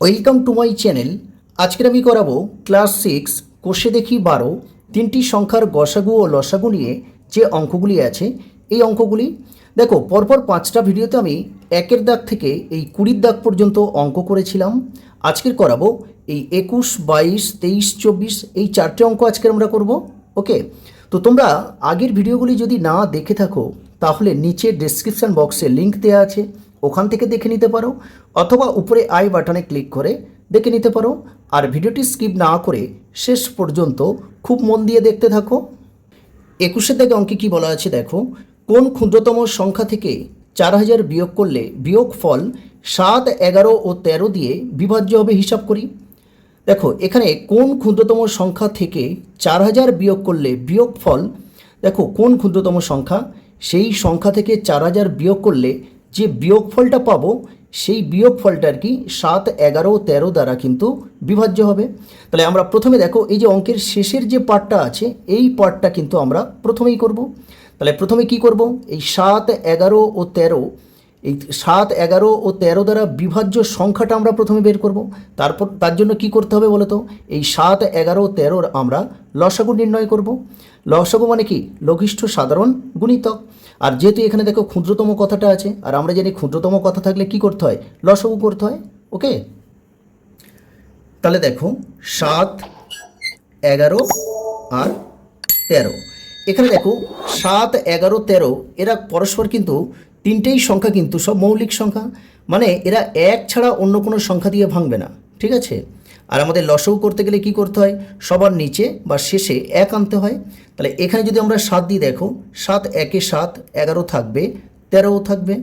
Welcome to my channel. আজকের আমি করাবো ক্লাস 6 কোষে দেখি 12 তিনটি সংখ্যার গসাগু ও লসাগু নিয়ে যে অঙ্কগুলি আছে এই অঙ্কগুলি দেখো। পরপর 5টা ভিডিওতে আমি 1-এর দাগ থেকে এই 20-এর দাগ পর্যন্ত অঙ্ক করেছিলাম। আজকের করাবো এই 21, 22, 23, 24 এই 4টে অঙ্ক আজকের আমরা করব। ওকে, তো তোমরা আগের ভিডিওগুলি যদি না দেখে থাকো তাহলে নিচে ডেসক্রিপশন বক্সে লিঙ্ক দেওয়া আছে, ওখান থেকে দেখে নিতে পারো, অথবা উপরে আই বাটনে ক্লিক করে দেখে নিতে পারো। আর ভিডিওটি স্কিপ না করে শেষ পর্যন্ত খুব মন দিয়ে দেখতে থাকো। 21-এর দাগে অঙ্কে কী বলা আছে দেখো, কোন ক্ষুদ্রতম সংখ্যা থেকে 4000 বিয়োগ করলে বিয়োগফল 7, 11 ও 13 দিয়ে বিভাজ্য হবে হিসাব করি। দেখো এখানে কোন ক্ষুদ্রতম সংখ্যা থেকে 4000 বিয়োগ করলে বিয়োগফল, দেখো কোন ক্ষুদ্রতম সংখ্যা, সেই সংখ্যা থেকে 4000 বিয়োগ করলে যে বিয়োগফলটা পাবো সেই বিয়োগফলটা আর কি 7, 11 ও 13 দ্বারা কিন্তু বিভাজ্য হবে। তাহলে আমরা প্রথমে দেখো এই যে অঙ্কের শেষের যে পার্টটা আছে এই পার্টটা কিন্তু আমরা প্রথমেই করব। তাহলে প্রথমে কি করব, এই 7, 11 ও 13, এই 7, 11 ও 13 দ্বারা বিভাজ্য সংখ্যাটা আমরা প্রথমে বের করব। তারপর তার জন্য কি করতে হবে বলো তো, এই 7, 11 ও 13 আমরা লসাগু নির্ণয় করব। লসাগু মানে কি, লঘিষ্ঠ সাধারণ গুণিতক। আর যেহেতু এখানে দেখো ক্ষুদ্রতম কথাটা আছে, আর আমরা জানি ক্ষুদ্রতম কথা থাকলে কি করতে হয়, লসাগু করতে হয়। ওকে, তাহলে দেখো 7, 11 আর 13, এখানে দেখো 7, 11, 13 এরা পরস্পর কিন্তু তিনটেই সংখ্যা কিন্তু সব মৌলিক সংখ্যা, মানে এরা এক ছাড়া অন্য কোনো সংখ্যা দিয়ে ভাঙবে না, ঠিক আছে। আর আমাদের লসাগু করতে গেলে কি করতে হয়, সবার নিচে বা শেষে 1 আনতে হয়। তাহলে এখানে যদি আমরা 7 দিই, দেখো 7 একে 7, 11 থাকবে, 13ও থাকবে।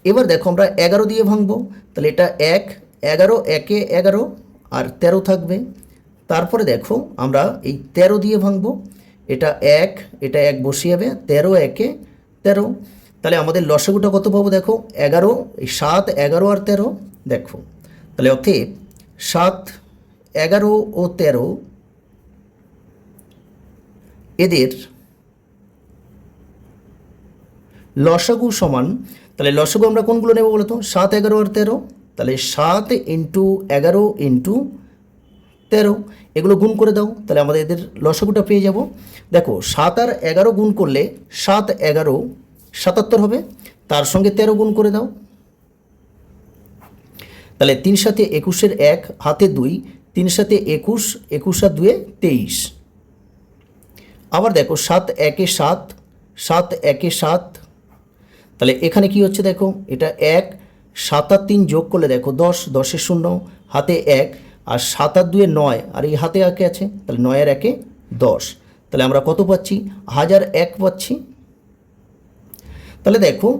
এবার দেখো আমরা 11 দিয়ে ভাঙবো, তাহলে এটা 1, 11 একে 11 আর 13 থাকবে। তারপরে দেখো আমরা এই 13 দিয়ে ভাঙবো, এটা 1, এটা 1 বসিয়ে যাবে, 13 একে 13। তাহলে আমাদের লসাগুটা কত পাবো দেখো, 11, এই 7, 11 আর 13 দেখো। তাহলে অতএব 7, 11 ও 13 এদের লসাগু সমান, তাহলে লসাগু আমরা কোনগুলো নেব বলো তো, 7, 11 আর 13। তাহলে 7 ইন্টু 11 ইন্টু 13 এগুলো গুণ করে দাও, তাহলে আমাদের এদের লসাগুটা পেয়ে যাব। দেখো 7 আর 11 গুণ করলে 7, 11 77 হবে, তার সঙ্গে 13 গুণ করে দাও, তাহলে 3 সাথে 21-এর 1 হাতে 2, 3 সাথে 21, 21 আর 2 23। আবার দেখো 7 একে 7, 7 একে 7, তাহলে এখানে কি হচ্ছে দেখো, এটা 1, 7 আর 3 যোগ করলে দেখো 10, 10-এ 0 হাতে 1, আর 7 আর 2 9, আর এই হাতে একে আছে, তাহলে 9 আর 1-এ 10। তাহলে আমরা কত পাচ্ছি, 1001 পাচ্ছি। তাহলে দেখো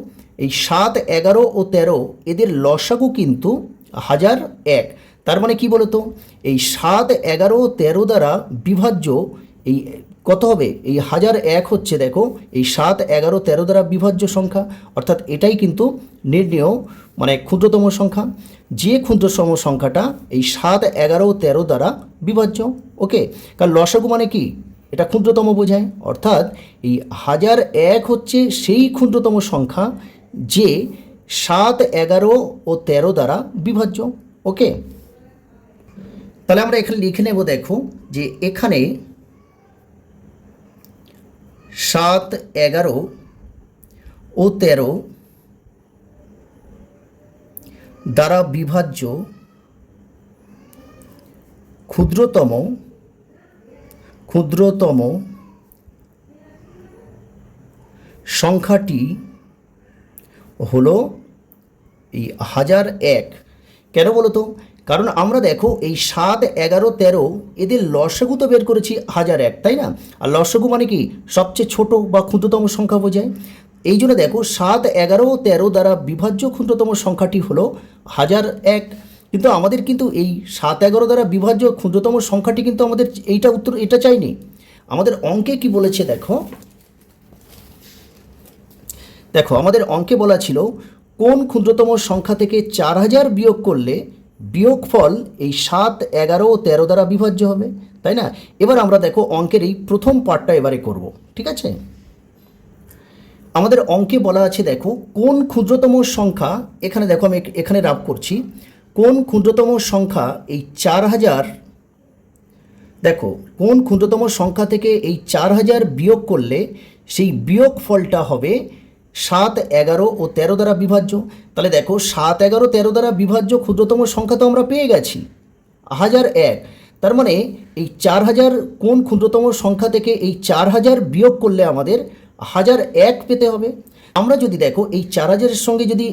এই 7, 11 ও 13 এদের লসাগু কিন্তু 1001। তার মানে কি বলতো, এই 7, 11 ও 13 দ্বারা বিভাজ্য এই কত হবে, এই 1001 হচ্ছে দেখো এই 7, 11, 13 দ্বারা বিভাজ্য সংখ্যা, অর্থাৎ এটাই কিন্তু নির্ণেয় মানে ক্ষুদ্রতম সংখ্যা। যে ক্ষুদ্রতম সংখ্যাটা এই 7, 11 ও 13 দ্বারা বিভাজ্য। ওকে, কারণ লসাগু মানে কি, এটা ক্ষুদ্রতম বোঝায়, অর্থাৎ এই 1001 হচ্ছে সেই ক্ষুদ্রতম সংখ্যা যে 7, 11 ও 13 দ্বারা বিভাজ্য। ওকে, তাহলে আমরা এখানে লিখে নেব, দেখো যে এখানে 7, 11 ও 13 দ্বারা বিভাজ্য ক্ষুদ্রতম সংখ্যাটি হলো এই 1001। কেন বলো তো, কারণ আমরা দেখো এই 7, 11, 13 এদের লসাগু তো বের করেছি 1001, তাই না। আর লসাগু মানে কি, সবচেয়ে ছোট বা ক্ষুদ্রতম সংখ্যা বোঝায়। এই জন্য দেখো 7, 11 ও 13 দ্বারা বিভাজ্য ক্ষুদ্রতম সংখ্যাটি হলো 1001। কিন্তু আমাদের কিন্তু এই 7, 11 দ্বারা বিভাজ্য ক্ষুদ্রতম সংখ্যাটি কিন্তু আমাদের এইটা উত্তর এটা চাইনি। আমাদের অঙ্কে কি বলেছে দেখো, আমাদের অঙ্কে বলা ছিল কোন ক্ষুদ্রতম সংখ্যা থেকে 4000 বিয়োগ করলে বিয়োগফল এই 7, 11 ও 13 দ্বারা বিভাজ্য হবে, তাই না। এবার আমরা দেখো অঙ্কের এই প্রথম পার্টটা এবারে করব, ঠিক আছে। আমাদের অঙ্কে বলা আছে দেখো কোন ক্ষুদ্রতম সংখ্যা, এখানে দেখো আমি এখানে রাব করছি, কোন ক্ষুদ্রতম সংখ্যা এই 4000, দেখো কোন ক্ষুদ্রতম সংখ্যা থেকে এই 4000 বিয়োগ করলে সেই বিয়োগ ফলটা হবে 7, 11 ও 13 দ্বারা বিভাজ্য। তাহলে দেখো 7, 11, 13 দ্বারা বিভাজ্য ক্ষুদ্রতম সংখ্যা তো আমরা পেয়ে গেছি 1001। তার মানে এই 4000 কোন ক্ষুদ্রতম সংখ্যা থেকে এই 4000 বিয়োগ করলে আমাদের 1001 পেতে হবে। আমরা যদি দেখো এই 4000-এর সঙ্গে যদি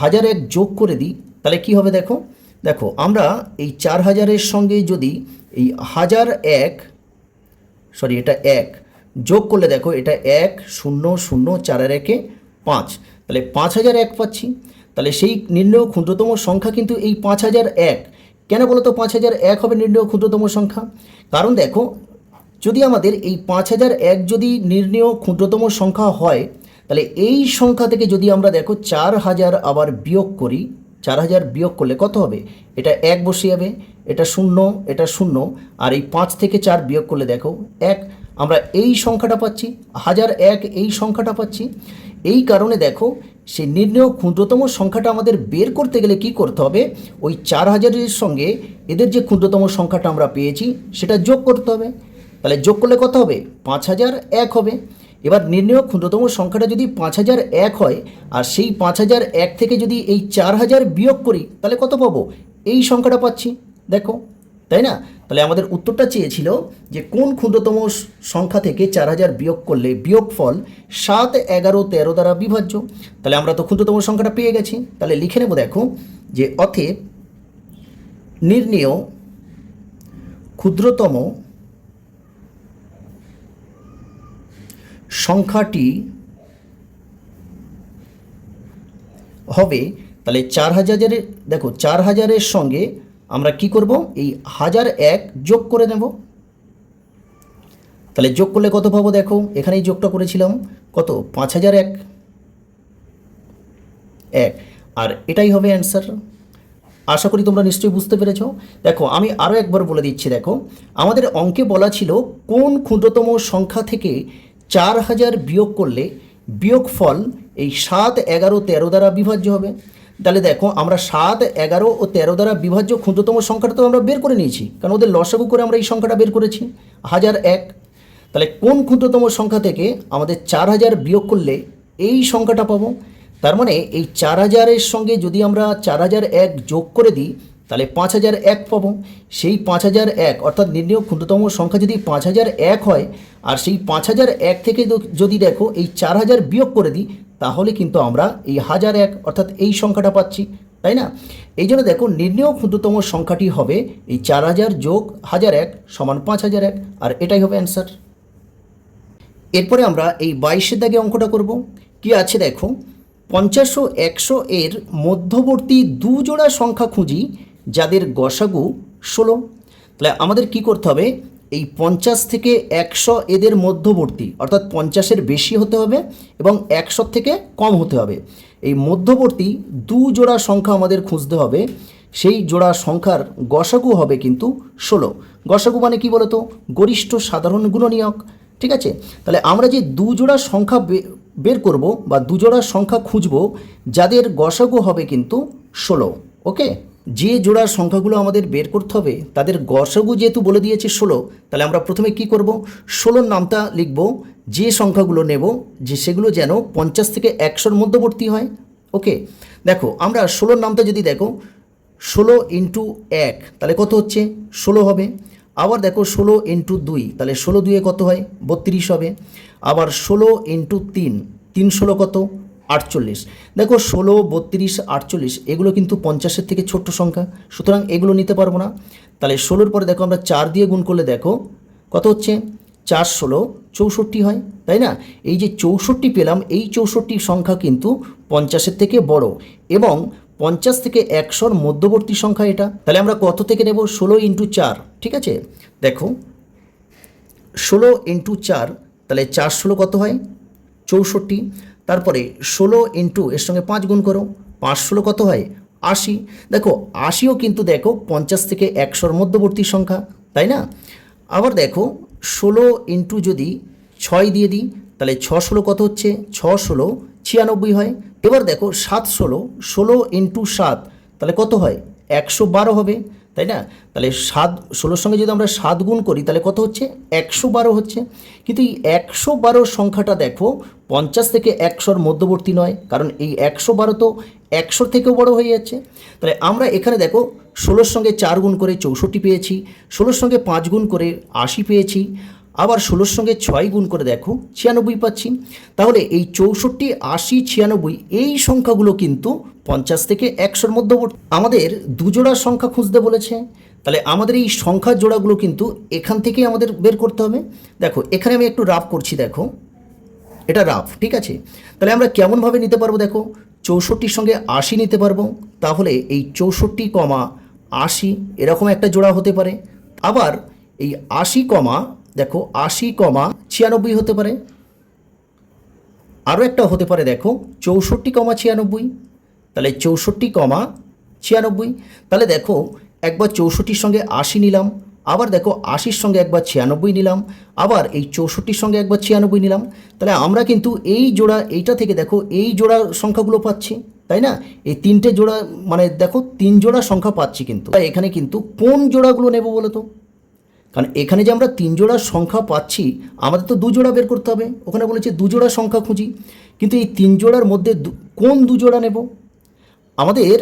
1001 যোগ করে দিই তাহলে কি হবে দেখো, দেখো আমরা এই 4000-এর সঙ্গে যদি এই 1001, সরি এটা 1 যোগ করলে দেখো এটা 1 0 0 4 আর 1 5, তাহলে 5001 পাচ্ছি। তাহলে সেই নির্ণেয় ক্ষুদ্রতম সংখ্যা কিন্তু এই 5001। কেন বলো তো 5001 হবে নির্ণেয় ক্ষুদ্রতম সংখ্যা? কারণ দেখো যদি আমাদের এই 5001 যদি নির্ণেয় ক্ষুদ্রতম সংখ্যা হয় তাহলে এই সংখ্যা থেকে যদি আমরা দেখো 4000 আবার বিয়োগ করি, 4000 বিয়োগ করলে কত হবে, এটা 1 বসে যাবে, এটা 0, এটা 0, আর এই 5 থেকে 4 বিয়োগ করলে দেখো 1, আমরা এই সংখ্যাটা পাচ্ছি 1001, এই সংখ্যাটা পাচ্ছি। এই কারণে দেখো সেই নির্ণেয় ক্ষুদ্রতম সংখ্যাটা আমাদের বের করতে গেলে কি করতে হবে, ওই 4000-এর সঙ্গে এদের যে ক্ষুদ্রতম সংখ্যাটা আমরা পেয়েছি সেটা যোগ করতে হবে। তাহলে যোগ করলে কত হবে, 5001 হবে। এবার নির্ণেয় ক্ষুদ্রতম সংখ্যাটা যদি 5001 হয় আর সেই 5001 থেকে যদি এই 4000 বিয়োগ করি তাহলে কত পাবো, এই সংখ্যাটা পাচ্ছি দেখো, তাই না? তাহলে আমাদের উত্তরটা চেয়েছিল যে কোন ক্ষুদ্রতম সংখ্যা থেকে 4000 বিয়োগ করলে বিয়োগফল 7, 11, 13 দ্বারা বিভাজ্য। তাহলে আমরা তো ক্ষুদ্রতম সংখ্যাটা পেয়ে গেছি, তাহলে লিখে নেব দেখো যে অতএব নির্ণেয় ক্ষুদ্রতম সংখ্যাটি হবে, তাহলে 4000-এর দেখো 4000-এর সঙ্গে আমরা কি করব, এই 1001 যোগ করে নেব। তাহলে যোগ করলে কত পাবো দেখো, এখানেই যোগটা করেছিলাম, কত 5001 আর এটাই হবে অ্যান্সার। আশা করি তোমরা নিশ্চয়ই বুঝতে পেরেছ। দেখো আমি আরও একবার বলে দিচ্ছি, দেখো আমাদের অঙ্কে বলা ছিল কোন ক্ষুদ্রতম সংখ্যা থেকে 4000 বিয়োগ করলে বিয়োগফল এই 7, 11, 13 দ্বারা বিভাজ্য হবে। তাহলে দেখো আমরা 7, 11 ও 13 দ্বারা বিভাজ্য ক্ষুদ্রতম সংখ্যাটা তো আমরা বের করে নিয়েছি, কারণ ওদের লসাগু করে আমরা এই সংখ্যাটা বের করেছি 1001। তাহলে কোন ক্ষুদ্রতম সংখ্যা থেকে আমাদের 4000 বিয়োগ করলে এই সংখ্যাটা পাবো। তার মানে এই 4000-এর সঙ্গে যদি আমরা 4001 যোগ করে দিই তাহলে 5001 পাবো। সেই 5001 অর্থাৎ নির্ণেয় ক্ষুদ্রতম সংখ্যা যদি 5001 হয় আর সেই 5001 থেকে যদি দেখো এই 4000 বিয়োগ করে দিই তাহলে কিন্তু আমরা এই 1001 অর্থাৎ এই সংখ্যাটা পাচ্ছি, তাই না? এই জন্য দেখো নির্ণেয় ক্ষুদ্রতম সংখ্যাটি হবে এই 4000 যোগ 1001 সমান 5001, আর এটাই হবে অ্যান্সার। এরপরে আমরা এই 22-এর দাগে অঙ্কটা করব। কি আছে দেখো, 50 ও 100 এর মধ্যবর্তী দু জোড়া সংখ্যা খুঁজি যাদের গসাগু 16। তাহলে আমাদের কি করতে হবে, এই 50 থেকে 100 এদের মধ্যবর্তী অর্থাৎ 50-এর বেশি হতে হবে এবং 100 থেকে কম হতে হবে। এই মধ্যবর্তী দু জোড়া সংখ্যা আমাদের খুঁজতে হবে, সেই জোড়া সংখ্যার গসাগু হবে কিন্তু 16। গসাগু মানে কি বলতো, গরিষ্ঠ সাধারণ গুণনীয়ক, ঠিক আছে? তাহলে আমরা যে দু জোড়া সংখ্যা বের করব বা দু জোড়া সংখ্যা খুঁজব যাদের গসাগু হবে কিন্তু 16, ওকে? যে জোড়ার সংখ্যাগুলো আমাদের বের করতে হবে তাদের গসাগু যেহেতু বলে দিয়েছে 16, তাহলে আমরা প্রথমে কি করব, 16-র নামটা লিখব, যে সংখ্যাগুলো নেব যে সেগুলো যেন 50 থেকে 100-র মধ্যবর্তী হয়, ওকে? দেখো আমরা 16-র নামটা যদি দেখো 16 × 1 তাহলে কত হচ্ছে 16 হবে। আবার দেখো 16 × 2 তাহলে 16 2 কত হয় 32 হবে। আবার 16 × 3, 3 16 কত 48। দেখো 16, 32, 48 এগুলো কিন্তু 50-এর থেকে ছোট্ট সংখ্যা, সুতরাং এগুলো নিতে পারবো না। তাহলে 16-র পরে দেখো আমরা 4 দিয়ে গুণ করলে দেখো কত হচ্ছে 4 16 64 হয়, তাই না? এই যে 64 পেলাম, এই 64 সংখ্যা কিন্তু 50-এর থেকে বড় এবং 50 থেকে 100-র মধ্যবর্তী সংখ্যা এটা। তাহলে আমরা কত থেকে নেব, 16 × 4, ঠিক আছে? দেখো 16 × 4 তাহলে 4 16 কত হয় 64। তারপরে 16 × এর সঙ্গে 5 গুণ করো, 5 16 কত হয় 80। দেখো 80ও কিন্তু দেখো 50 থেকে 100-র মধ্যবর্তী সংখ্যা, তাই না? আবার দেখো 16 × যদি 6 দিয়ে দিই তাহলে 6 16 কত হচ্ছে 6 16 96 হয়। এবার দেখো 7 16, 16 × 7 তাহলে কত হয় 112 হবে, তাই না? তাহলে 16 সঙ্গে যদি আমরা 7 গুণ করি তাহলে কত হচ্ছে? 112 হচ্ছে। কিন্তু এই 112 সংখ্যাটা দেখো 50 থেকে 100-র মধ্যবর্তী নয়, কারণ এই 112 তো 100 থেকেও বড় হয়ে যাচ্ছে। তাহলে আমরা এখানে দেখো 16 সঙ্গে 4 গুণ করে 64 পেয়েছি, 16 সঙ্গে 5 গুণ করে 80 পেয়েছি, আবার 16 সঙ্গে 6 গুণ করে দেখো 96 পাচ্ছি। তাহলে এই 64, 80, 96 এই সংখ্যাগুলো কিন্তু 50 থেকে 100-র মধ্যবর্তী। আমাদের দুজোড়া সংখ্যা খুঁজতে বলেছে, তাহলে আমাদের এই সংখ্যার জোড়াগুলো কিন্তু এখান থেকেই আমাদের বের করতে হবে। দেখো এখানে আমি একটু রাফ করছি, দেখো এটা রাফ, ঠিক আছে? তাহলে আমরা কেমনভাবে নিতে পারবো? দেখো 64-র সঙ্গে 80 নিতে পারবো, তাহলে এই 64, 80 এরকম একটা জোড়া হতে পারে। আবার এই 80, দেখো 80, 96 হতে পারে। আরও একটা হতে পারে, দেখো 64, 96। তাহলে 64, 96। তাহলে দেখো একবার 64-র সঙ্গে 80 নিলাম, আবার দেখো 80-র সঙ্গে একবার 96 নিলাম, আবার এই 64-র সঙ্গে একবার 96 নিলাম। তাহলে আমরা কিন্তু এই জোড়া, এইটা থেকে দেখো এই জোড়া সংখ্যাগুলো পাচ্ছি, তাই না? এই তিনটে জোড়া, মানে দেখো 3 জোড়া সংখ্যা পাচ্ছি। কিন্তু তাই এখানে কিন্তু কোন জোড়াগুলো নেব বলো তো? কারণ এখানে যে আমরা 3 জোড়া সংখ্যা পাচ্ছি, আমাদের তো 2 জোড়া বের করতে হবে। ওখানে বলেছে 2 জোড়া সংখ্যা খুঁজি, কিন্তু এই 3 জোড়ার মধ্যে কোন 2 জোড়া নেব? আমাদের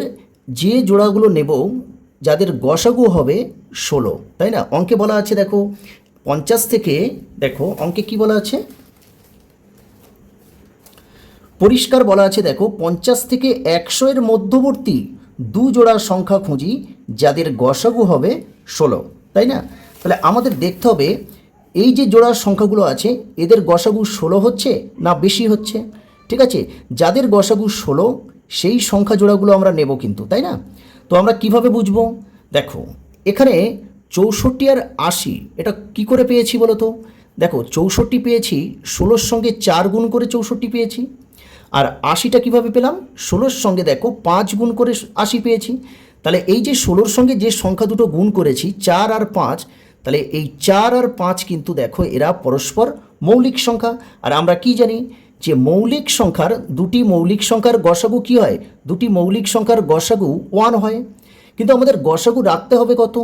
যে জোড়াগুলো নেব যাদের গসাগু হবে 16, তাই না? অঙ্কে বলা আছে দেখো 50 থেকে, দেখো অঙ্কে কি বলা আছে, পরিষ্কার বলা আছে দেখো 50 থেকে 100-এর মধ্যবর্তী 2 জোড়া সংখ্যা খুঁজি যাদের গসাগু হবে 16, তাই না? তাহলে আমাদের দেখতে হবে এই যে জোড়ার সংখ্যাগুলো আছে এদের গসাগু 16 হচ্ছে না বেশি হচ্ছে, ঠিক আছে? যাদের গসাগু 16 সেই সংখ্যা জোড়াগুলো আমরা নেব কিন্তু, তাই না? তো আমরা কিভাবে বুঝবো? দেখো এখানে 64 আর 80 এটা কি করে পেয়েছি বলো তো? দেখো 64 পেয়েছি 16-র সঙ্গে 4 গুণ করে 64 পেয়েছি, আর 80টা কীভাবে পেলাম? 16-র সঙ্গে দেখো 5 গুণ করে 80 পেয়েছি। তাহলে এই যে 16-র সঙ্গে যে সংখ্যা দুটো গুণ করেছি 4 আর 5, তাহলে এই 4 আর 5 কিন্তু দেখো এরা পরস্পর মৌলিক সংখ্যা। আর আমরা কি জানি যে মৌলিক সংখ্যার, দুটি মৌলিক সংখ্যার গসাগু কী হয়? দুটি মৌলিক সংখ্যার গসাগু 1 হয়। কিন্তু আমাদের গসাগু রাখতে হবে কত?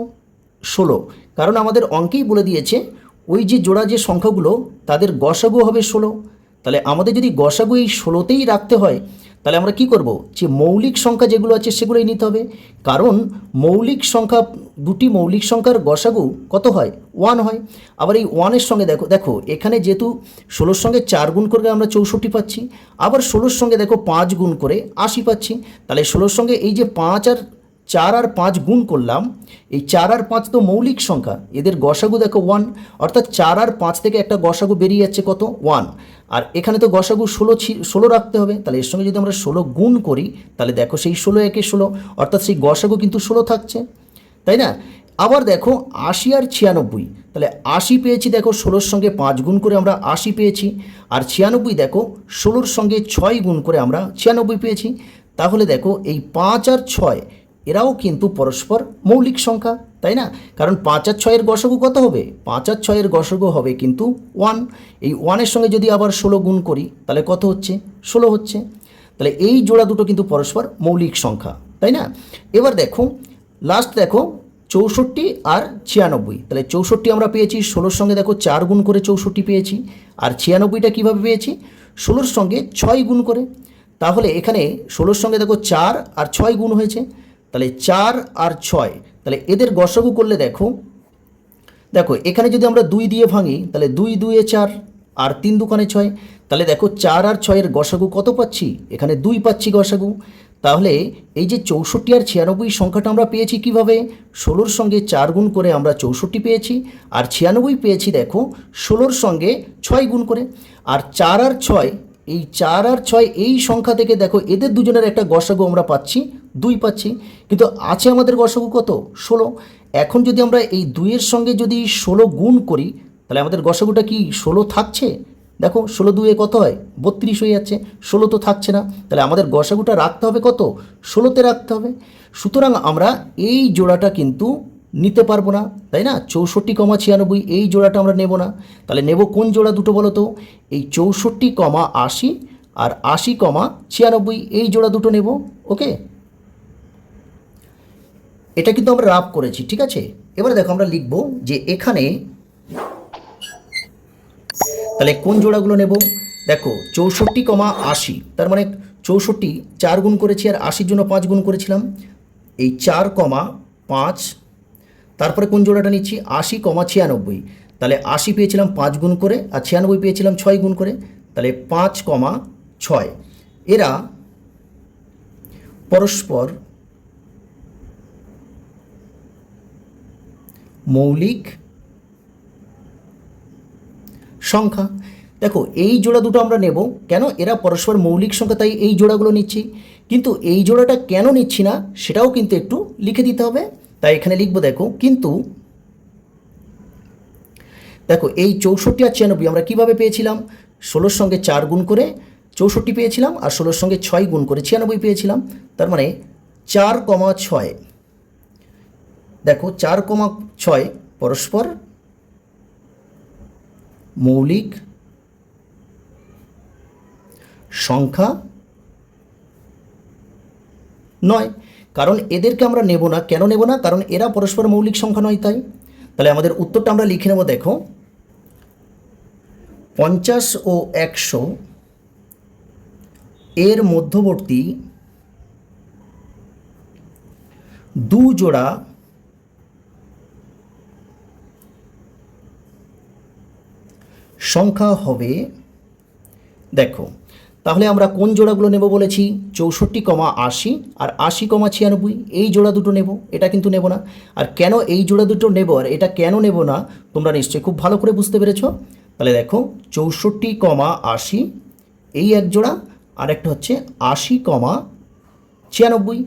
16, কারণ আমাদের অঙ্কেই বলে দিয়েছে ওই যে জোড়া যে সংখ্যাগুলো তাদের গসাগু হবে 16। তাহলে আমাদের যদি গসাগু এই 16তেই রাখতে হয়, তাহলে আমরা কি করব? যে মৌলিক সংখ্যা যেগুলো আছে সেগুলোই নিতে হবে, কারণ মৌলিক সংখ্যা, দুটি মৌলিক সংখ্যার গসাগু কত হয়? 1 হয়। আবার এই 1-এর সঙ্গে দেখো, দেখো এখানে যেহেতু 16-র সঙ্গে 4 গুণ করে আমরা 64 পাচ্ছি, আবার 16-র সঙ্গে দেখো 5 গুণ করে 80 পাচ্ছি। তাহলে 16-র সঙ্গে এই যে 4 আর 5 গুণ করলাম, এই 4 আর 5 তো মৌলিক সংখ্যা, এদের গসাগু দেখো 1, অর্থাৎ 4 আর 5 থেকে একটা গসাগু বেরিয়ে যাচ্ছে কত? 1। আর এখানে তো গসাগু 16 রাখতে হবে, তাহলে এর সঙ্গে যদি আমরা 16 গুণ করি তাহলে দেখো সেই 16 একে 16, অর্থাৎ সেই গসাগু কিন্তু 16 থাকছে, তাই না? আবার দেখো 80 আর 96, তাহলে 80 পেয়েছি দেখো 16-র সঙ্গে 5 গুণ করে আমরা 80 পেয়েছি, আর 96 দেখো 16-র সঙ্গে 6 গুণ করে আমরা 96 পেয়েছি। তাহলে দেখো এই 5 আর 6 এরাও কিন্তু পরস্পর মৌলিক সংখ্যা, তাই না? কারণ 5 আর 6-এর গসাগু কত হবে? 5 আর 6-এর গসাগু হবে কিন্তু 1। এই 1-এর সঙ্গে যদি আবার 16 গুণ করি তাহলে কত হচ্ছে? 16 হচ্ছে। তাহলে এই জোড়া দুটো কিন্তু পরস্পর মৌলিক সংখ্যা, তাই না? এবার দেখো লাস্ট, দেখো 64 আর 96, তাহলে 64 আমরা পেয়েছি 16-র সঙ্গে দেখো 4 গুণ করে 64 পেয়েছি, আর 96টা কীভাবে পেয়েছি? 16-র সঙ্গে 6 গুণ করে। তাহলে এখানে 16-র সঙ্গে দেখো 4 আর 6 গুণ হয়েছে, তাহলে 4 আর 6, তাহলে এদের গসাগু করলে দেখো, দেখো এখানে যদি আমরা 2 দিয়ে ভাঙি তাহলে 2 2 4 আর 3 2 6, তাহলে দেখো 4 আর 6-এর গসাগু কত পাচ্ছি? এখানে 2 পাচ্ছি গসাগু। তাহলে এই যে 64 আর 96 সংখ্যাটা আমরা পেয়েছি কিভাবে? 16-র সঙ্গে 4 গুণ করে আমরা 64 পেয়েছি, আর 96 পেয়েছি দেখো 16-র সঙ্গে 6 গুণ করে। আর 4 আর 6, এই 4 আর 6 এই সংখ্যা থেকে দেখো এদের দুজনের একটা গসাগু আমরা পাচ্ছি 2 পাচ্ছি, কিন্তু আছে আমাদের গসাগু কত? 16। এখন যদি আমরা এই 2-এর সঙ্গে যদি 16 গুণ করি তাহলে আমাদের গসাগুটা কি 16 থাকছে? দেখো 16 2 কত হয়? 32 হয়ে যাচ্ছে, 16 তো থাকছে না। তাহলে আমাদের গসাগুটা রাখতে হবে কত? 16তে রাখতে হবে। সুতরাং আমরা এই জোড়াটা কিন্তু নিতে পারবো না, তাই না? 64, 96 এই জোড়াটা আমরা নেব না। তাহলে নেব কোন জোড়া দুটো বলো তো? এই 64, 80 আর 80, 96 এই জোড়া দুটো নেব। ওকে, এটা কিন্তু আমরা রাফ করেছি, ঠিক আছে। এবারে দেখো আমরা লিখব যে এখানে তাহলে কোন জোড়াগুলো নেব। দেখো 64,80, তার মানে 64 4 গুণ করেছি আর 80 জন্য 5 গুণ করেছিলাম, এই 4,5। তারপরে কোন জোড়াটা নিচ্ছি 80,96, তাহলে 80 পেয়েছিলাম 5 গুণ করে আর 96 পেয়েছিলাম 6 গুণ করে, তাহলে 5,6। এরা পরস্পর মৌলিক সংখ্যা। দেখো এই জোড়া দুটো আমরা নেব কেন, এরা পরস্পর মৌলিক সংখ্যা, তাই এই জোড়াগুলো নিচ্ছি। কিন্তু এই জোড়াটা কেন নিচ্ছি না সেটাও কিন্তু একটু লিখে দিতে হবে, তাই এখানে লিখবো দেখো কিন্তু। দেখো এই 64 আর 96 আমরা কিভাবে পেয়েছিলাম, 16-র সঙ্গে 4 গুণ করে 64 পেয়েছিলাম আর 16-র সঙ্গে 6 গুণ করে 96 পেয়েছিলাম, তার মানে 4,6। দেখো 4,6 পরস্পর মৌলিক সংখ্যা নয়, কারণ এদেরকে আমরা নেব না। কেন নেব না, কারণ এরা পরস্পর মৌলিক সংখ্যা নয়, তাই। তাহলে আমাদের উত্তরটা আমরা লিখে নেব দেখো 50 ও 100 এর মধ্যবর্তী দু জোড়া সংখ্যা হবে। দেখো তাহলে আমরা কোন জোড়াগুলো নেব বলেছি, 64,80 আর 80,96, এই জোড়া দুটো নেব, এটা কিন্তু নেব না। আর কেন এই জোড়া দুটো নেব আর এটা কেন নেব না তোমরা নিশ্চয়ই খুব ভালো করে বুঝতে পেরেছো। তাহলে দেখো 64,80 এই এক জোড়া, আর একটা হচ্ছে 80,96।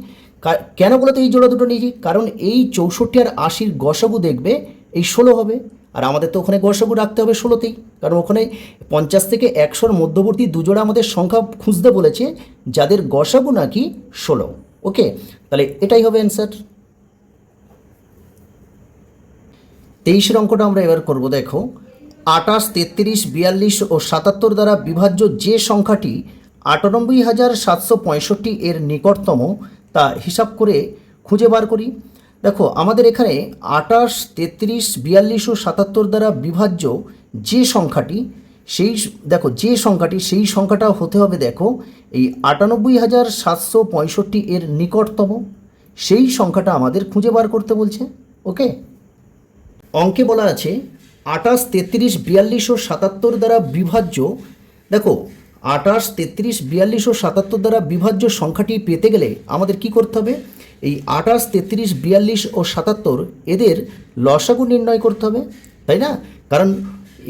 কেন বলতো এই জোড়া দুটো নিয়েছি, কারণ এই 64 আর 80-র গসাগু দেখবে এই 16 হবে, আর আমাদের তো ওখানে গসাগু রাখতে হবে 16তেই, কারণ ওখানে 50 থেকে 100-র মধ্যবর্তী দুজোড়া আমাদের সংখ্যা খুঁজতে বলেছে যাদের গসাগু নাকি 16। ওকে, তাহলে এটাই হবে অ্যান্সার। 23-এর অঙ্কটা আমরা এবার করব। দেখো 28, 33, 42 ও 77 দ্বারা বিভাজ্য যে সংখ্যাটি 98,765 এর নিকটতম তা হিসাব করে খুঁজে বার করি। দেখো আমাদের এখানে 28, 33, 42 ও 77 দ্বারা বিভাজ্য যে সংখ্যাটি, সেই দেখো যে সংখ্যাটি সেই সংখ্যাটা হতে হবে দেখো এই 98,765 এর নিকটতম, সেই সংখ্যাটা আমাদের খুঁজে বার করতে বলছে। ওকে, অঙ্কে বলা আছে 28, 33, 42 ও 77 দ্বারা বিভাজ্য। দেখো 28, 33, 42 ও 77 দ্বারা বিভাজ্য সংখ্যাটি পেতে গেলে আমাদের কি করতে হবে, এই 28, 33, 42 ও 77 এদের লসাগু নির্ণয় করতে হবে, তাই না। কারণ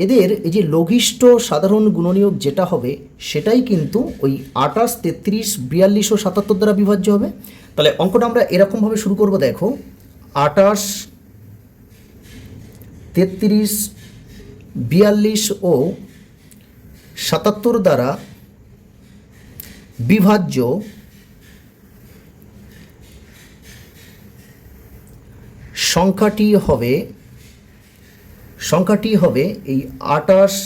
এদের এই যে লঘিষ্ঠ সাধারণ গুণনীয়ক যেটা হবে সেটাই কিন্তু ওই 28, 33, 42 ও 77 দ্বারা বিভাজ্য হবে। তাহলে অঙ্কটা আমরা এরকমভাবে শুরু করব। দেখো 28, 33, 42 ও 77 দ্বারা বিভাজ্য সংখ্যাটি হবে এই 28,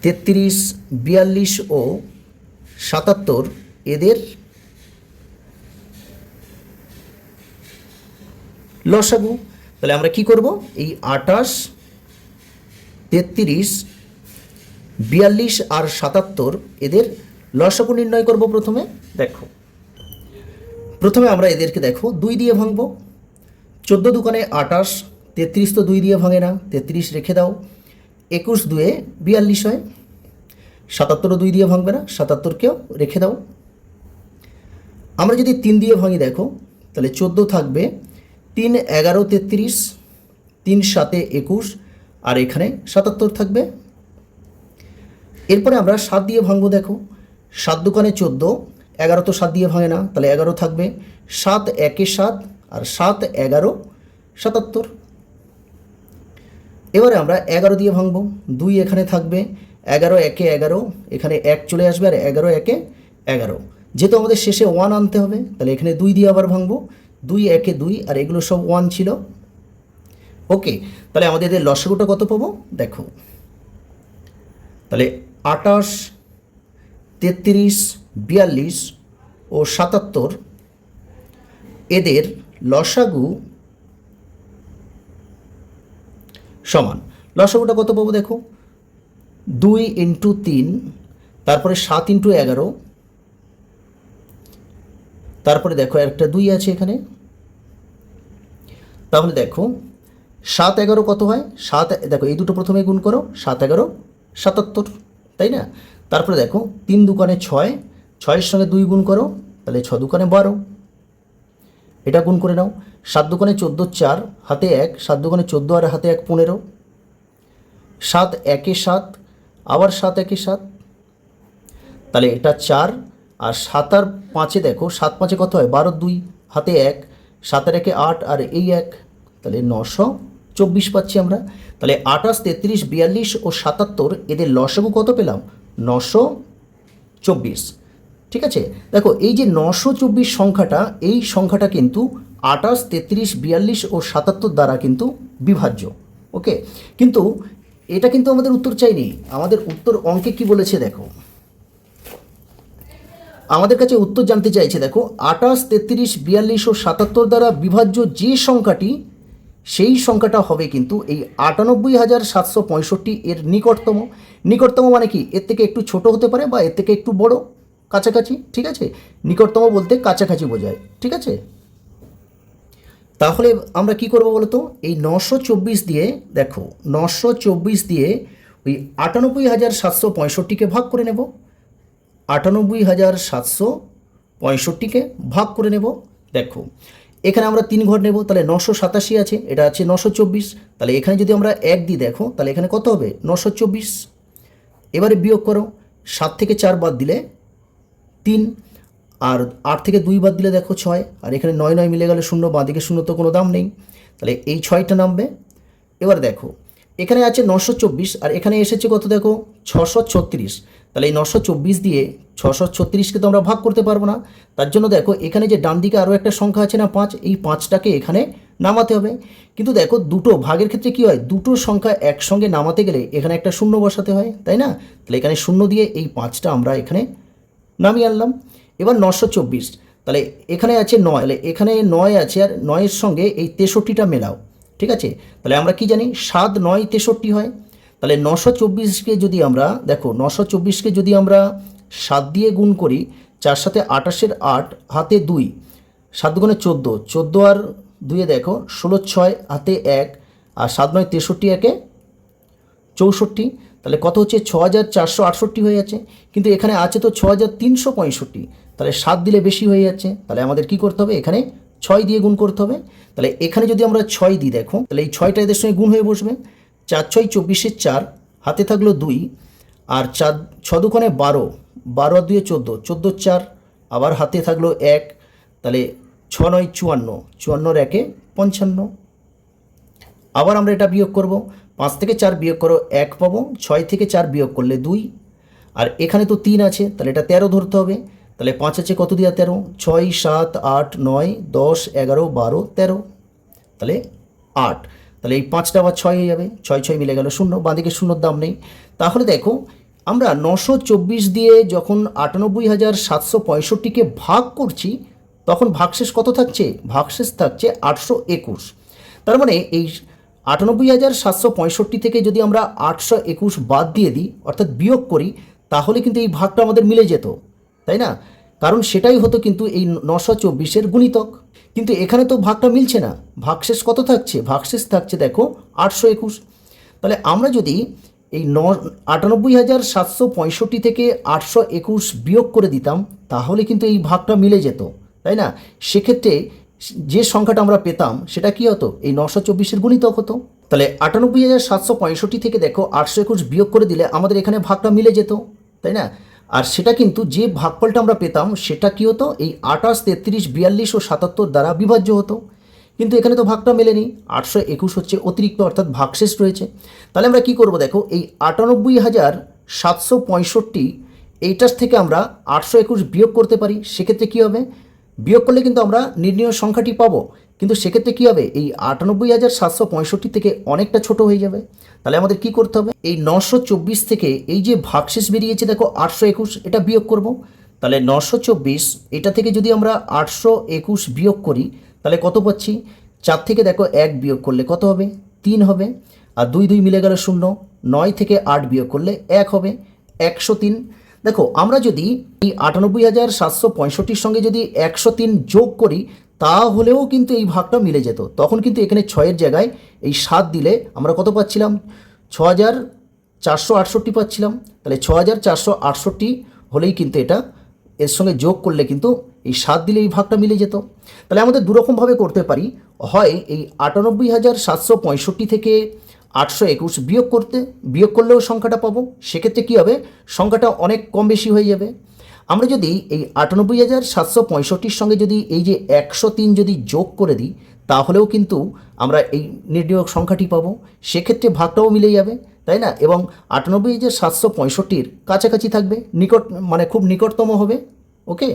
33, 42 ও 77 এদের লসাগু। তাহলে আমরা কি করব, এই 28, 33, 42 আর 77 এদের লসাগু নির্ণয় করব। প্রথমে আমরা এদেরকে দেখো 2 দিয়ে ভাঙব। 14 দুকানে 28, 33 তো 2 দিয়ে ভাঙে না, 33 রেখে দাও, 21 2-এ 42 হয়, 77ও 2 দিয়ে ভাঙবে না, 77কেও রেখে দাও। আমরা যদি 3 দিয়ে ভাঙি দেখো তাহলে 14 থাকবে, 3 11 33, 3 7-এ 21 আর এখানে 77 থাকবে। এরপরে আমরা 7 দিয়ে ভাঙবো। দেখো 7 দুকানে 14, 11 তো 7 দিয়ে ভাঙে না, তাহলে 11 থাকবে, 7 1-এ 7 আর 7 11 77। এবারে আমরা 11 দিয়ে ভাঙবো, 2 এখানে থাকবে, 11 1-এ 11, এখানে 1 চলে আসবে আর 11 1-এ 11, যেহেতু আমাদের শেষে 1 আনতে হবে তাহলে এখানে 2 দিয়ে আবার ভাঙবো, 2 1-এ 2 আর এগুলো সব 1 ছিল। ওকে, তাহলে আমাদের এদের লসাগুটা কত পাবো দেখো, তাহলে 28, 33, 42 ও 77 এদের লসাগু সমান, লসাগুটা কত পাবো দেখো, 2 ইন্টু 3, তারপরে 7 ইন্টু 11, তারপরে দেখো একটা 2 আছে এখানে, তাহলে দেখো 7 11 কত হয়, 7 দেখো এই দুটো প্রথমে গুণ করো, 7 11 77, তাই না? তারপরে দেখো 3 দুকানে 6, 6-এর সঙ্গে 2 গুণ করো, তাহলে 6 দুকানে 12, এটা গুণ করে নাও। 7 দুকানে 14, 4 হাতে 1, 7 দুকানে 14 আর হাতে 1 15, 7 1 7, আবার 7 1 7, তাহলে এটা 4, আর 7 আর 5-এ দেখো 7 5-এ কত হয়, 12 2 হাতে 1, 7 আর 1 8 আর এই 1, তাহলে 924 পাচ্ছি আমরা। তাহলে 28 33 42 ও 77 এদের লসাগু কত পেলাম, 924। ঠিক আছে, দেখো এই যে 924 সংখ্যাটা, এই সংখ্যাটা কিন্তু 28 33 42 ও 77 দ্বারা কিন্তু বিভাজ্য। ওকে, কিন্তু এটা কিন্তু আমাদের উত্তর চাইনি, আমাদের উত্তর অঙ্কে কি বলেছে দেখো, আমাদের কাছে উত্তর জানতে চাইছে দেখো 28 33 42 ও 77 দ্বারা বিভাজ্য যে সংখ্যাটি, সেই সংখ্যাটা হবে কিন্তু এই 98,765 এর নিকটতম। নিকটতম মানে কি, এর থেকে একটু ছোট হতে পারে বা এর থেকে একটু বড়, কাছাকাছি। ঠিক আছে, নিকটতম বলতে কাছাকাছি বোঝায়। ঠিক আছে, তাহলে আমরা কি করব বলতো, এই 924 দিয়ে দেখো 924 দিয়ে ওই 98,765-কে ভাগ করে নেব, 98,765-কে ভাগ করে নেব। দেখো এখানে আমরা 3 ঘর নেব, তাহলে 987 আছে, এটা আছে 924, তাহলে এখানে যদি আমরা 1 দিই দেখো, তাহলে এখানে কত হবে, 924। এবারে বিয়োগ করো, 7 থেকে 4 বাদ দিলে 3, আর 8 থেকে 2 বাদ দিলে দেখো 6, আর এখানে 9 9 মিলে গেলে 0, বাঁদিকে 0 তো কোনো দাম নেই, তাহলে এই 6টা নামবে। এবার দেখো এখানে আছে 924, আর এখানে এসেছে কত দেখো, 636, তাহলে এই 924 দিয়ে 636-কে তো আমরা ভাগ করতে পারবো না, তার জন্য দেখো এখানে যে ডান দিকে আরও একটা সংখ্যা আছে না 5, এই 5টাকে এখানে নামাতে হবে। কিন্তু দেখো দুটো ভাগের ক্ষেত্রে কি হয়, দুটো সংখ্যা একসঙ্গে নামাতে গেলে এখানে একটা শূন্য বসাতে হয়, তাই না? তাহলে এখানে শূন্য দিয়ে এই 5টা আমরা এখানে নামিয়ে আনলাম। এবার 924, তাহলে এখানে আছে 9, তাহলে এখানে 9 আছে, আর 9-এর সঙ্গে এই 63টা মেলাও। ঠিক আছে, তাহলে আমরা কি জানি, 7 9 63 হয়। তাহলে 924-কে যদি আমরা দেখো, 924-কে যদি আমরা 7 দিয়ে গুণ করি, 4 সাথে 28-এর 8 হাতে 2, 7 দুগুণে 14, 14 আর 2-এ দেখো 16 6 হাতে 1, আর 7 9 63 একে 64, তাহলে কত হচ্ছে, 6,468 হয়ে যাচ্ছে। কিন্তু এখানে আছে তো 6,365, তাহলে 7 দিলে বেশি হয়ে যাচ্ছে, তাহলে আমাদের কি করতে হবে, এখানে 6 দিয়ে গুণ করতে হবে। তাহলে এখানে যদি আমরা 6 দিই দেখো, তাহলে এই 6টা এদের সঙ্গে গুণ হয়ে বসবে, 4 6 24-এর 4 হাতে থাকলো 2, আর 4 6 দুগুণে 12, 12 আর 2-এ 14, 14 4 আবার হাতে থাকলো 1, তাহলে 6 9 54, 54 1-এ 55। আবার আমরা এটা বিয়োগ করব, 5 থেকে 4 বিয়োগ করো 1 পাবো, 6 থেকে 4 বিয়োগ করলে 2, আর এখানে তো 3 আছে, তাহলে এটা 13 ধরতে হবে। তাহলে 5 আছে কত দিয়া 13, 6 7 8 9 10 11 12 13, তাহলে 8, তাহলে এই 5টা আবার 6 হয়ে যাবে, 6 6 মিলে গেল 0, বাঁদিকে 0-র দাম নেই। তাহলে দেখো আমরা 924 দিয়ে যখন 98,765-কে ভাগ করছি, তখন ভাগশেষ কত থাকছে, ভাগশেষ থাকছে 821। তার মানে এই 98,765 থেকে যদি আমরা 821 বাদ দিয়ে দিই, অর্থাৎ বিয়োগ করি, তাহলে কিন্তু এই ভাগটা আমাদের মিলে যেত, তাই না? কারণ সেটাই হতো কিন্তু এই 924-এর গুণিতক। কিন্তু এখানে তো ভাগটা মিলছে না, ভাগশেষ কত থাকছে, ভাগশেষ থাকছে দেখো 821। তাহলে আমরা যদি এই 98,765 থেকে 821 বিয়োগ করে দিতাম, তাহলে কিন্তু এই ভাগটা মিলে যেত, তাই না? সেক্ষেত্রে যে সংখ্যাটা আমরা পেতাম সেটা কি হতো, এই 924-এর গুণিতক হতো। তাহলে 98,765 থেকে দেখো 821 বিয়োগ করে দিলে আমাদের এখানে ভাগটা মিলে যেত, তাই না? আর সেটা কিন্তু যে ভাগফলটা আমরা পেতাম সেটা কি হতো, এই 28 33 42 ও 77 দ্বারা বিভাজ্য হতো। কিন্তু এখানে তো ভাগটা মেলেনি, 821 হচ্ছে অতিরিক্ত, অর্থাৎ ভাগশেষ রয়েছে। তাহলে আমরা কি করব দেখো, এই 98,765 এইটার থেকে আমরা 821 বিয়োগ করতে পারি। সেক্ষেত্রে কী হবে, বিয়োগ করলে কিন্তু আমরা নির্ণয় সংখ্যাটি পাবো, কিন্তু সেক্ষেত্রে কী হবে, এই 98,765 থেকে অনেকটা ছোট হয়ে যাবে। তাহলে আমাদের কি করতে হবে, এই 924 থেকে এই যে ভাগশেষ বেরিয়েছে দেখো 821, এটা বিয়োগ করব। তাহলে 924 এটা থেকে যদি আমরা 821 বিয়োগ করি, তাহলে কত পাচ্ছি, 4 থেকে দেখো 1 বিয়োগ করলে কত হবে, 3 হবে। আর 2 2 মিলে গেল 0, 9 থেকে 8 বিয়োগ করলে 1 হবে, 103। দেখো আমরা যদি এই 98,765-র সঙ্গে যদি 103 যোগ করি তাহলেও কিন্তু এই ভাগটা মিলে যেত। তখন কিন্তু এখানে 6-এর জায়গায় এই 7 দিলে আমরা কত পাচ্ছিলাম, 6,468 পাচ্ছিলাম। তাহলে 6,468 হলেই কিন্তু এটা এর সঙ্গে যোগ করলে কিন্তু এই 7 দিলে এই ভাগটা মিলে যেত। তাহলে আমাদের দুরকমভাবে করতে পারি, হয় এই 98,765 থেকে 821 বিয়োগ করলেও সংখ্যাটা পাবো, সেক্ষেত্রে কী হবে, সংখ্যাটা অনেক কম বেশি হয়ে যাবে। আমরা যদি এই 98,765-র সঙ্গে যদি এই যে 103 যদি যোগ করে দিই তাহলেও কিন্তু আমরা এই নির্ণয় সংখ্যাটি পাবো, সেক্ষেত্রে ভাগটাও মিলে যাবে, তাই না? এবং 98,765-র কাছাকাছি থাকবে, মানে খুব নিকটতম হবে। ওকে,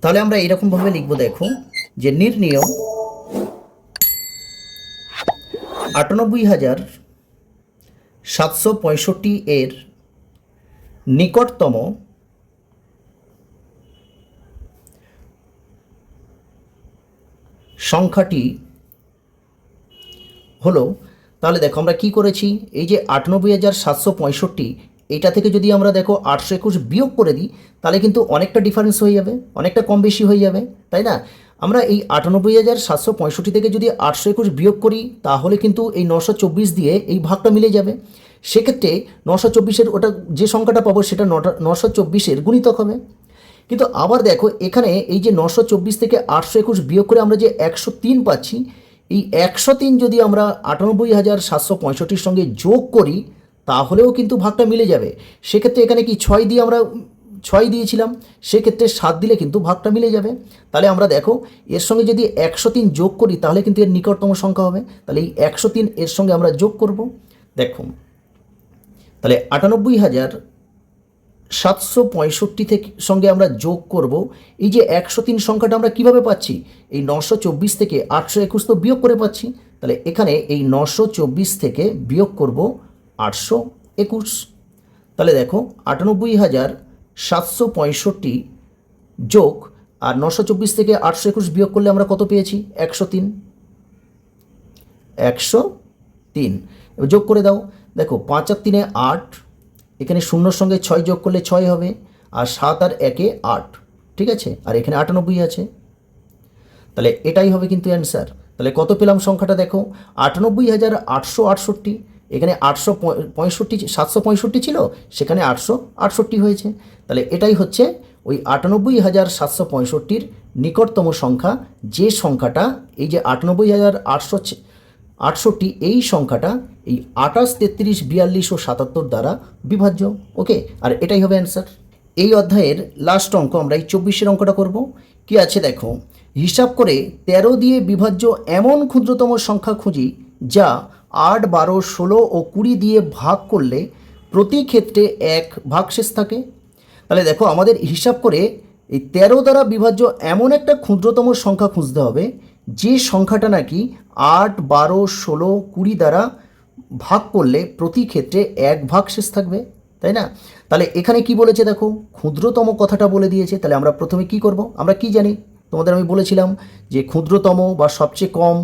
তাহলে আমরা এরকমভাবে লিখব, দেখো যে নির্ণয় 98,765 এর নিকটতম সংখ্যাটি হলো, তাহলে দেখো আমরা কি করেছি, এই যে 98,765 এটা থেকে যদি আমরা দেখো 821 বিয়োগ করে দিই তাহলে কিন্তু অনেকটা ডিফারেন্স হয়ে যাবে, অনেকটা কম বেশি হয়ে যাবে, তাই না? আমরা এই 98,765 থেকে যদি 821 বিয়োগ করি তাহলে কিন্তু এই 924 দিয়ে এই ভাগটা মিলে যাবে। সেক্ষেত্রে 924-এর ওটা যে সংখ্যাটা পাবো সেটা 924-এর গুণিতক হবে। কিন্তু আবার দেখো এখানে এই যে 924 থেকে 821 বিয়োগ করে আমরা যে 103 পাচ্ছি, এই 103 যদি আমরা 98,765-র সঙ্গে যোগ করি তাহলেও কিন্তু ভাগটা মিলে যাবে। সেক্ষেত্রে এখানে কি 6 দিয়ে আমরা 6 দিয়েছিলাম, সেক্ষেত্রে 7 দিলে কিন্তু ভাগটা মিলে যাবে। তাহলে আমরা দেখো এর সঙ্গে যদি 103 যোগ করি তাহলে কিন্তু এর নিকটতম সংখ্যা হবে। তাহলে এই 103 এর সঙ্গে আমরা যোগ করব, দেখো তাহলে 98,765 থেকে সঙ্গে আমরা যোগ করব এই যে 103 সংখ্যাটা আমরা কিভাবে পাচ্ছি, এই 924 থেকে 821 তো বিয়োগ করে পাচ্ছি। তাহলে এখানে এই 924 থেকে বিয়োগ করব 821। তাহলে দেখো 98,765 যোগ আর 924 থেকে 821 বিয়োগ করলে আমরা কত পেয়েছি, 103। এবার যোগ করে দাও, দেখো 5 আর 3 8, এখানে 0-র সঙ্গে 6 যোগ করলে 6 হবে, আর 7 আর 1 8, ঠিক আছে, আর এখানে 98 আছে। তাহলে এটাই হবে কিন্তু অ্যান্সার। তাহলে কত পেলাম সংখ্যাটা, দেখো 98,868, এখানে 765 ছিল, সেখানে 868 হয়েছে। তাহলে এটাই হচ্ছে ওই 98,765-র নিকটতম সংখ্যা, যে সংখ্যাটা এই যে 98,868 এই সংখ্যাটা এই 28, 33, 42 ও 77 দ্বারা বিভাজ্য। ওকে, আর এটাই হবে অ্যান্সার। এই অধ্যায়ের লাস্ট অঙ্ক আমরা এই 24-এর অঙ্কটা করব। কি আছে দেখো, হিসাব করে 13 দিয়ে বিভাজ্য এমন ক্ষুদ্রতম সংখ্যা খুঁজি যা 8, 12, 16 ও 20 দিয়ে ভাগ করলে প্রতি ক্ষেত্রে 1 ভাগশেষ থাকে। তাহলে দেখো আমাদের হিসাব করে এই 13 দ্বারা বিভাজ্য এমন একটা ক্ষুদ্রতম সংখ্যা খুঁজতে হবে যে সংখ্যাটা নাকি 8, 12, 16, 20 দ্বারা ভাগ করলে প্রতি ক্ষেত্রে 1 ভাগশেষ থাকবে, তাই না? তাহলে এখানে কি বলেছে দেখো, ক্ষুদ্রতম কথাটা বলে দিয়েছে। তাহলে আমরা প্রথমে কি করব, আমরা কি জানি, তোমাদের আমি বলেছিলাম যে ক্ষুদ্রতম বা সবচেয়ে কম,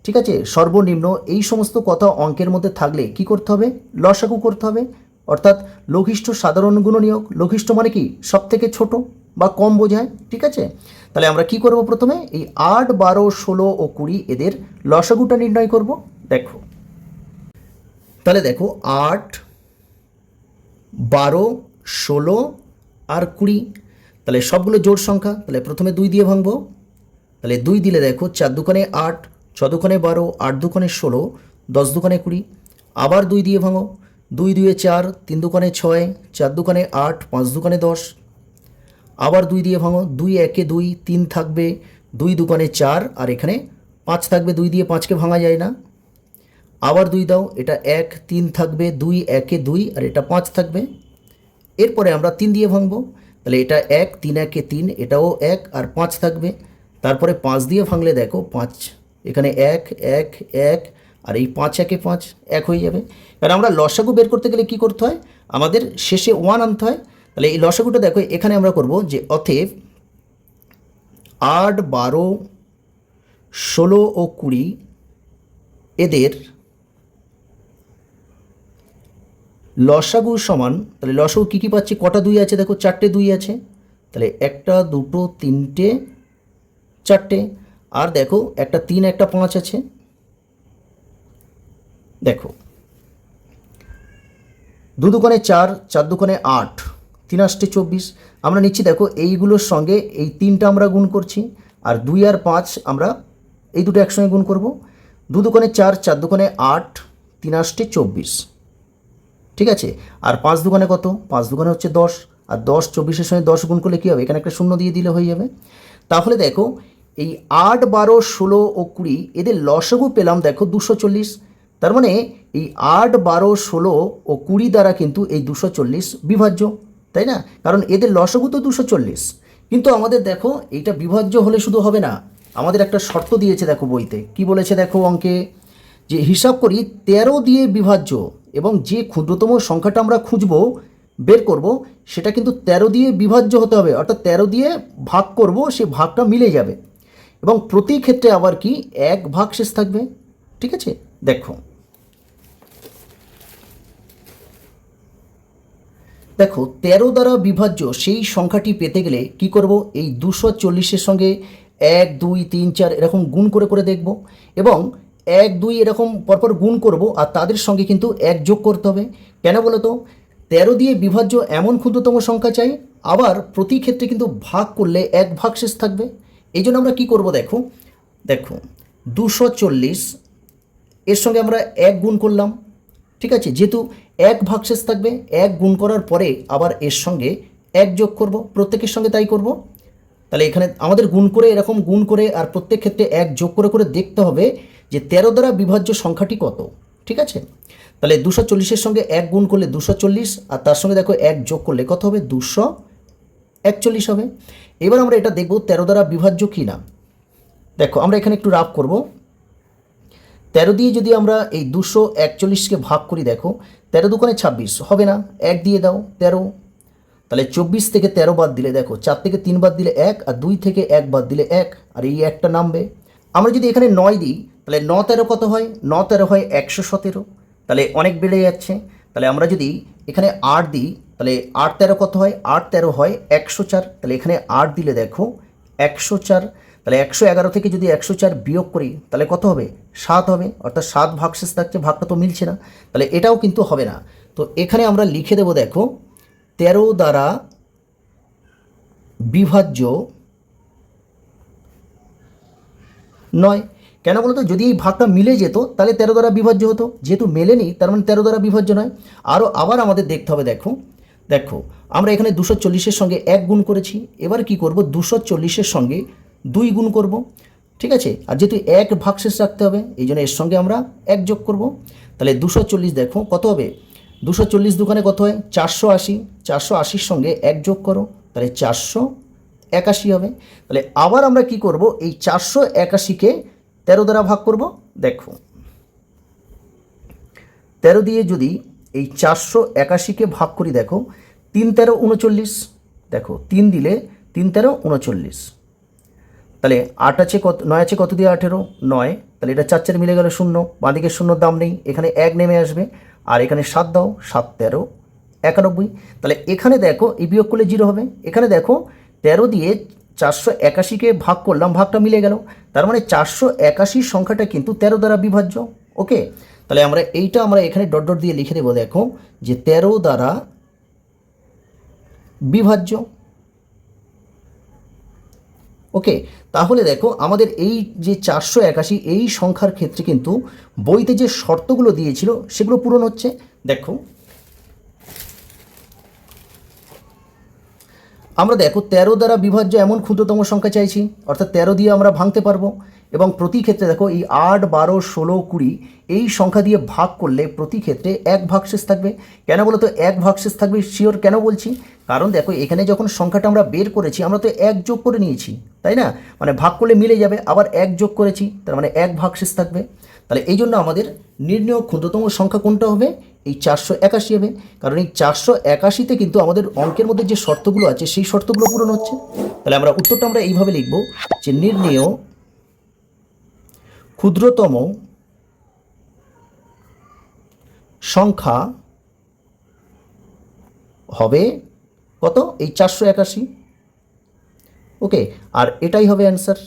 ঠিক আছে, সর্বনিম্ন, এই সমস্ত কথা অঙ্কের মধ্যে থাকলে কি করতে হবে, লসাগু করতে হবে, অর্থাৎ লঘিষ্ঠ সাধারণ গুণনীয়ক। লঘিষ্ঠ মানে কি, সব থেকে ছোট বা কম বোঝায়, ঠিক আছে। তাহলে আমরা কি করব, প্রথমে এই 8, 12, 16 ও 20 এদের লসাগুটা নির্ণয় করব। দেখো তাহলে দেখো 8, 12, 16 আর 20, তাহলে সবগুলো জোড় সংখ্যা। তাহলে প্রথমে 2 দিয়ে ভাঙবো, তাহলে 2 দিলে দেখো 4 দুখানে 8, 6 দুখানে 12, 8 দুখানে 16, 10 দুখানে 20। আবার 2 দিয়ে ভাঙো, 2 2 4, 3 দুখানে 6, 4 দুখানে 8, 5 দুখানে 10। আবার 2 দিয়ে ভাঙো, 2 1 2, 3 থাকবে, 2 দুখানে 4, আর এখানে 5 থাকবে, 2 দিয়ে 5কে ভাঙা যায় না। আবার 2 দাও, এটা 1, 3 থাকবে, 2 1 2, আর এটা 5 থাকবে। এরপরে আমরা 3 দিয়ে ভাঙবো, তাহলে এটা 1, 3 1 3, এটাও 1 আর 5 থাকবে। তারপরে 5 দিয়ে ভাঙলে দেখো 5, এখানে 1 1 1, আর এই 5 1 5, 1 হয়ে যাবে। কারণ আমরা লসাগু বের করতে গেলে কি করতে হয়, আমাদের শেষে 1 আনতে হয়। তাহলে এই লসাগুটা দেখো এখানে আমরা করব যে অতএব 8, 12, 16 ও 20 এদের লসাগু সমান, তাহলে লসাগু কী কী পাচ্ছি, কটা 2 আছে দেখো, 4টে 2 আছে, তাহলে 1 2 3 4টে, আর দেখো একটা 3 একটা 5 আছে। দেখো 2 দুগুণে 4, 4 দুগুণে 8, 3 8 24। আমরা নিচ্ছি দেখো এইগুলোর সঙ্গে এই 3টা আমরা গুণ করছি, আর 2 আর 5 আমরা এই দুটো একসঙ্গে গুণ করব। 2 দুগুণে 4, 4 দুগুণে 8, 3 8 24, ঠিক আছে। আর 5 দুগুণে কত, 5 দুগুণে হচ্ছে 10, আর 10 24-এর সঙ্গে 10 গুণ করলে কী হবে, এখানে একটা শূন্য দিয়ে দিলে হয়ে যাবে। তাহলে দেখো এই 8 12 16 ও 20 এদের লসাগু পেলাম দেখো 240। তার মানে এই 8 12 16 ও 20 দ্বারা কিন্তু এই 240 বিভাজ্য, তাই না? কারণ এদের লসাগু তো 240। কিন্তু আমাদের দেখো এইটা বিভাজ্য হলে শুধু হবে না, আমাদের একটা শর্ত দিয়েছে দেখো বইতে, কি বলেছে দেখো অঙ্কে, যে হিসাব করি 13 দিয়ে বিভাজ্য, এবং যে ক্ষুদ্রতম সংখ্যাটা আমরা খুঁজবো বের করব সেটা কিন্তু 13 দিয়ে বিভাজ্য হতে হবে, অর্থাৎ 13 দিয়ে ভাগ করব, সে ভাগটা মিলে যাবে, এবং প্রতি ক্ষেত্রে আবার কি 1 ভাগ শেষ থাকবে, ঠিক আছে। দেখো দেখো 13 দ্বারা বিভাজ্য সেই সংখ্যাটি পেতে গেলে কি করব, এই 240-এর সঙ্গে 1 2 3 4 এরকম গুণ করে করে দেখব, এবং 1 2 এরকম পরপর গুণ করব, আর তাদের সঙ্গে কিন্তু 1 যোগ করতে হবে। কেন বলো তো, 13 দিয়ে বিভাজ্য এমন ক্ষুদ্রতম সংখ্যা চাই, আবার প্রতি ক্ষেত্রে কিন্তু ভাগ করলে 1 ভাগ শেষ থাকবে। এই জন্য আমরা কী করব, দেখো দেখো 240 এর সঙ্গে আমরা 1 গুণ করলাম, ঠিক আছে, যেহেতু 1 ভাগশেষ থাকবে, 1 গুণ করার পরে আবার এর সঙ্গে 1 যোগ করব, প্রত্যেকের সঙ্গে তাই করব। তাহলে এখানে আমাদের গুণ করে এরকম গুণ করে আর প্রত্যেক ক্ষেত্রে 1 যোগ করে করে দেখতে হবে যে 13 দ্বারা বিভাজ্য সংখ্যাটি কত, ঠিক আছে। তাহলে 240-এর সঙ্গে 1 গুণ করলে 240, আর তার সঙ্গে দেখো 1 যোগ করলে কত হবে, 241 হবে। এবার আমরা এটা দেখব 13 দ্বারা বিভাজ্য কি না। দেখো আমরা এখানে একটু রাফ করব। 13 দিয়ে যদি আমরা এই 241-কে ভাগ করি, দেখো 13 দুগুণে 26 হবে না, 1 দিয়ে দাও 13, তাহলে 24 থেকে 13 বাদ দিলে দেখো 4 থেকে 3 বাদ দিলে 1, আর 2 থেকে 1 বাদ দিলে 1, আর এই একটা নামবে। আমরা যদি এখানে 9 দিই, তাহলে 9 13 কত হয়, 9 13 হয় 117, তাহলে অনেক বেড়ে যাচ্ছে। তাহলে আমরা যদি এখানে 8 দিই, তাহলে 8 13 কত হয়, 8 13 হয় 104, তাহলে এখানে 8 দিলে দেখো 104, তাহলে 111 থেকে যদি 104 বিয়োগ করি তাহলে কত হবে, 7 হবে, অর্থাৎ 7 ভাগশেষ থাকছে, ভাগটা তো মিলছে না, তাহলে এটাও কিন্তু হবে না। তো এখানে আমরা লিখে দেব দেখো 13 দ্বারা বিভাজ্য নয়। কেন বলতো, যদি এই ভাগটা মিলে যেত তাহলে 13 দ্বারা বিভাজ্য হতো, যেহেতু মেলেনি তার মানে 13 দ্বারা বিভাজ্য নয়। আবার আমাদের দেখতে হবে, দেখো দেখো আমরা এখানে 240-এর সঙ্গে 1 গুণ করেছি, এবার কি করব, 240-এর সঙ্গে 2 গুণ করব, ঠিক আছে। আর যেহেতু 1 ভাগশেষ রাখতে হবে, এই জন্য এর সঙ্গে আমরা 1 যোগ করব। তাহলে 240 দেখো কত হবে, 240 দুখানে কত হয়, 480, 480-র সঙ্গে 1 যোগ করো, তাহলে 481 হবে। তাহলে আবার আমরা কি করব, এই 481-কে 13 দ্বারা ভাগ করব। দেখো 13 দিয়ে যদি এই 481-কে ভাগ করি, দেখো 3 13 39, দেখো 3 দিলে 3 13 39, তাহলে 8 আছে কত, 9 আছে কত দিয়ে 18, 9, তাহলে এটা 4 4 মিলে গেল 0, বাঁদিকে 0 দাম নেই, এখানে 1 নেমে আসবে, আর এখানে 7 দাও, 7 13 91, তাহলে এখানে দেখো এই বিয়োগ করলে 0 হবে। এখানে দেখো 13 দিয়ে 481-কে ভাগ করলাম, ভাগটা মিলে গেল, তার মানে 481 সংখ্যাটা কিন্তু 13 দ্বারা বিভাজ্য। ওকে, তাহলে আমরা এখানে ডট ডট দিয়ে লিখে দেবো, দেখো যে 13 দ্বারা বিভাজ্য। ওকে, তাহলে দেখো আমাদের এই যে 481 এই সংখ্যার ক্ষেত্রে কিন্তু বইতে যে শর্তগুলো দিয়েছিল সেগুলো পূরণ হচ্ছে। দেখো আমরা দেখো 13 দ্বারা বিভাজ্য এমন ক্ষুদ্রতম সংখ্যা চাইছি, অর্থাৎ 13 দিয়ে আমরা ভাঙতে পারবো, এবং প্রতি ক্ষেত্রে দেখো এই 8 12 16 20 এই সংখ্যা দিয়ে ভাগ করলে প্রতি ক্ষেত্রে 1 ভাগশেষ থাকবে। কেন বলো তো 1 ভাগশেষ থাকবে, শিওর কেন বলছি, কারণ দেখো এখানে যখন সংখ্যাটা আমরা বের করেছি আমরা তো 1 যোগ করে নিয়েছি, তাই না, মানে ভাগ করলে মিলে যাবে, আবার 1 যোগ করেছি, তার মানে 1 ভাগশেষ থাকবে। তাহলে এই জন্য আমাদের নির্ণেয় ক্ষুদ্রতম সংখ্যা কোনটা হবে, এই 481 হবে, কারণ এই 481-তে কিন্তু আমাদের অঙ্কের মধ্যে যে শর্তগুলো আছে সেই শর্তগুলো পূরণ হচ্ছে। তাহলে উত্তরটা আমরা এইভাবে লিখব যে নির্ণেয় ক্ষুদ্রতম সংখ্যা হবে কত? এই 481। ওকে, আর এটাই হবে অ্যান্সার।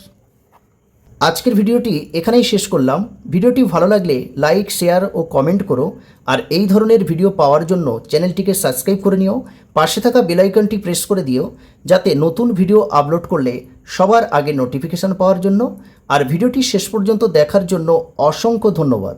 আজকের ভিডিওটি এখানেই শেষ করলাম। ভিডিওটি ভালো লাগলে লাইক, শেয়ার ও কমেন্ট করো। আর এই ধরনের ভিডিও পাওয়ার জন্য চ্যানেলটিকে সাবস্ক্রাইব করে নিও। পাশে থাকা বেল আইকনটি প্রেস করে দিও, যাতে নতুন ভিডিও আপলোড করলে সবার আগে নোটিফিকেশান পাওয়ার জন্য। আর ভিডিওটি শেষ পর্যন্ত দেখার জন্য অসংখ্য ধন্যবাদ।